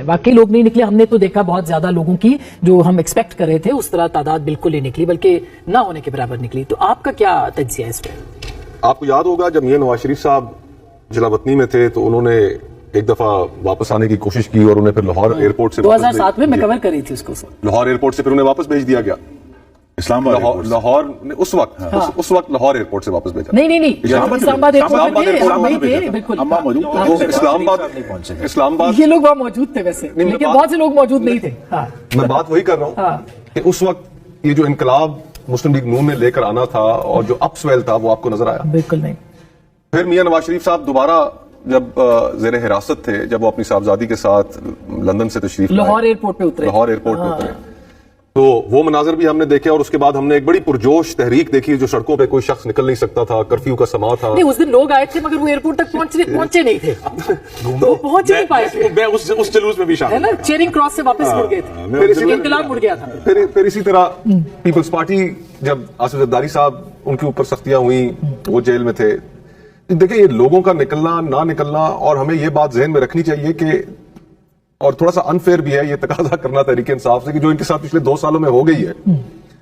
واقعی لوگ نہیں نکلے. ہم نے تو دیکھا بہت زیادہ لوگوں کی جو ہم ایکسپیکٹ کر رہے تھے اس طرح تعداد بالکل نہیں نکلی, بلکہ نہ ہونے کے برابر نکلی. تو آپ کا کیا تجزیہ ہے اس پہ؟ آپ کو یاد ہوگا جب میاں نواز شریف صاحب ضلع وطنی میں تھے تو انہوں نے ایک دفعہ واپس آنے کی کوشش کی اور انہیں پھر لاہور ایئرپورٹ سے 2007 میں کور کری تھی اس کو. لاہور ایئرپورٹ سے پھر انہیں واپس بھیج دیا گیا اسلام آباد. لاہور اس وقت لاہور ایئرپورٹ سے واپس بھیجا. نہیں اسلام آباد اسلام آباد یہ لوگ وہاں موجود تھے ویسے, لیکن بہت سے لوگ موجود نہیں تھے. میں بات وہی کر رہا ہوں کہ اس وقت یہ جو انقلاب مسلم لیگ نون نے لے کر آنا تھا اور جو اپ سویل تھا وہ آپ کو نظر آیا؟ بالکل نہیں. پھر میاں نواز شریف صاحب دوبارہ جب زیر حراست تھے, جب وہ اپنی صاحبزادی کے ساتھ لندن سے تشریف لاہور ایئرپورٹ پہ اترے, تو وہ مناظر بھی ہم نے دیکھے اور اس کے بعد ہم نے ایک بڑی پرجوش تحریک دیکھی جو سڑکوں پہ کوئی شخص نکل نہیں سکتا تھا, کرفیو کا سما تھا. نہیں اس دن لوگ آئے تھے مگر وہ ایئرپورٹ تک پہنچے نہیں تھے, تو پہنچ نہیں پائے تھے. میں اس جلوس میں بھی شامل ہے نا, چیرنگ کراس سے واپس مڑ گئے تھے, انقلاب مڑ گیا تھا. پھر اسی طرح پیپلز پارٹی جب آصف زرداری صاحب ان کے اوپر سختیاں ہوئیں, وہ جیل میں تھے. دیکھیں یہ لوگوں کا نکلنا نہ نکلنا, اور ہمیں یہ بات ذہن میں رکھنی چاہیے کہ, اور تھوڑا سا انفیئر بھی ہے یہ تقاضا کرنا تحریک انصاف سے کہ جو ان کے ساتھ پچھلے 2 سالوں میں ہو گئی ہے,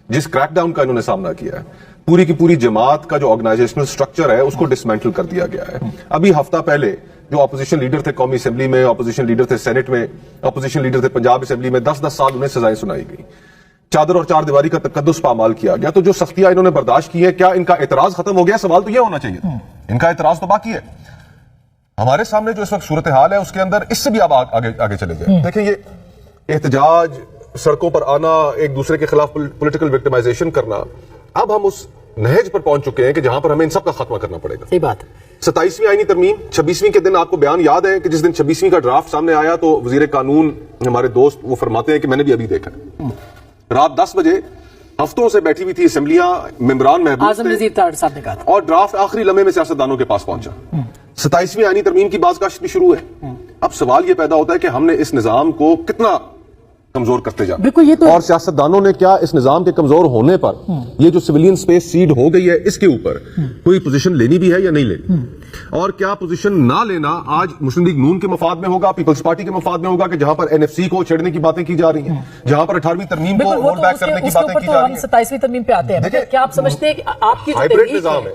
جس کریک ڈاؤن کا انہوں نے سامنا کیا ہے, پوری کی پوری جماعت کا جو آرگنائزیشنل سٹرکچر ہے اس کو ڈسمینٹل کر دیا گیا ہے. ابھی ہفتہ پہلے جو اپوزیشن لیڈر تھے قومی اسمبلی میں, اپوزیشن لیڈر تھے سینٹ میں, اپوزیشن لیڈر تھے پنجاب اسمبلی میں, 10 سال انہیں سزائیں سنائی گئی, چادر اور 4 دیواری کا تقدس پامال کیا گیا. تو جو سختیاں انہوں نے برداشت کی ہے, کیا ان کا اعتراض ختم ہو گیا؟ سوال تو یہ ہونا چاہیے. ان کا اعتراض تو باقی ہے. ہمارے سامنے جو اس وقت صورتحال ہے اس کے اندر اس سے بھی آپ آگے چلے گئے. دیکھیں یہ احتجاج, سڑکوں پر آنا, ایک دوسرے کے خلاف پولیٹیکل وکٹمائزیشن کرنا, اب ہم اس نہج پر پہنچ چکے ہیں کہ جہاں پر ہمیں ان سب کا خاتمہ کرنا پڑے گا. صحیح بات. 27ویں آئینی ترمیم 26ویں کے دن آپ کو بیان یاد ہے کہ جس دن 26ویں کا ڈرافٹ سامنے آیا تو وزیر قانون ہمارے دوست وہ فرماتے ہیں کہ میں نے بھی ابھی دیکھا رات 10 بجے ہفتوں سے بیٹھی ہوئی تھی اسمبلیاں, ممبران محبوب تھے اور ڈرافٹ آخری لمحے میں سیاستدانوں کے پاس پہنچا. 27ویں آئینی ترمیم کی بازگشت بھی شروع ہے. اب سوال یہ پیدا ہوتا ہے کہ ہم نے اس نظام کو کتنا کمزور کرتے جا, اور سیاستدانوں نے کیا اس نظام کے کمزور ہونے پر یہ جو سویلین سپیس سیڈ ہو گئی ہے اس کے اوپر کوئی پوزیشن لینی بھی ہے یا نہیں لینی, اور کیا پوزیشن نہ لینا آج مسلم لیگ نون کے مفاد میں ہوگا, پیپلز پارٹی کے مفاد میں ہوگا, کہ جہاں پر NFC کو چھیڑنے کی باتیں کی جا رہی ہیں, جہاں پر 18ویں ترمیم کو رول بیک کرنے کی باتیں کی جا رہی ہیں. 27ویں ترمیم پہ آتے ہیں, کیا آپ سمجھتے ہیں کہ آپ کی ہائبرڈ نظام ہے